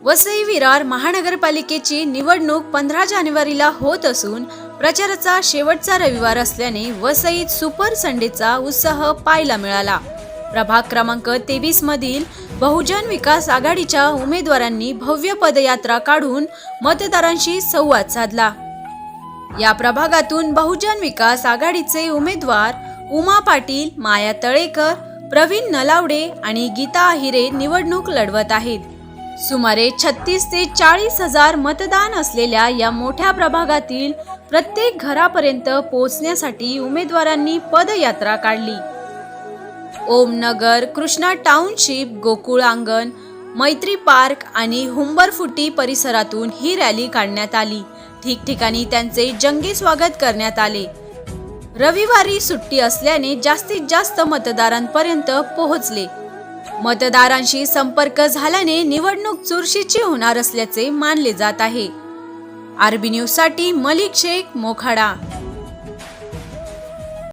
वसई विरार महानगरपालिकेची निवडणूक 15 जानेवारीला होत असून प्रचाराचा शेवटचा रविवार असल्याने वसईत सुपर संडेचा उत्साह पाहायला मिळाला। प्रभाग क्रमांक 23 मधील बहुजन विकास आघाडीच्या उमेदवारांनी भव्य पदयात्रा काढून मतदारांशी संवाद साधला। या प्रभागातून बहुजन विकास आघाडीचे उमेदवार उमा पाटील, माया तळेकर, प्रवीण नलावडे आणि गीता अहिरे निवडणूक लढवत आहेत। सुमारे 36 ते 40 हजार मतदान असलेल्या या मोठ्या प्रभागातील प्रत्येक घरापर्यंत पोहोचण्यासाठी उमेदवारांनी पदयात्रा काढली। ओमनगर, कृष्णा टाउनशिप, गोकुळ अंगण, मैत्री पार्क आणि हुंबरफुटी परिसरातून ही रॅली काढण्यात आली। ठिकठिकाणी त्यांचे जंगी स्वागत करण्यात आले। रविवारी सुट्टी असल्याने जास्तीत जास्त मतदारांपर्यंत पोहोचले। मतदारांशी संपर्क झाल्याने निवडणूक चुरशीची होणार असल्याचे मानले जात आहे। आरबी न्यूज साठी मलिक शेख, मोखाडा।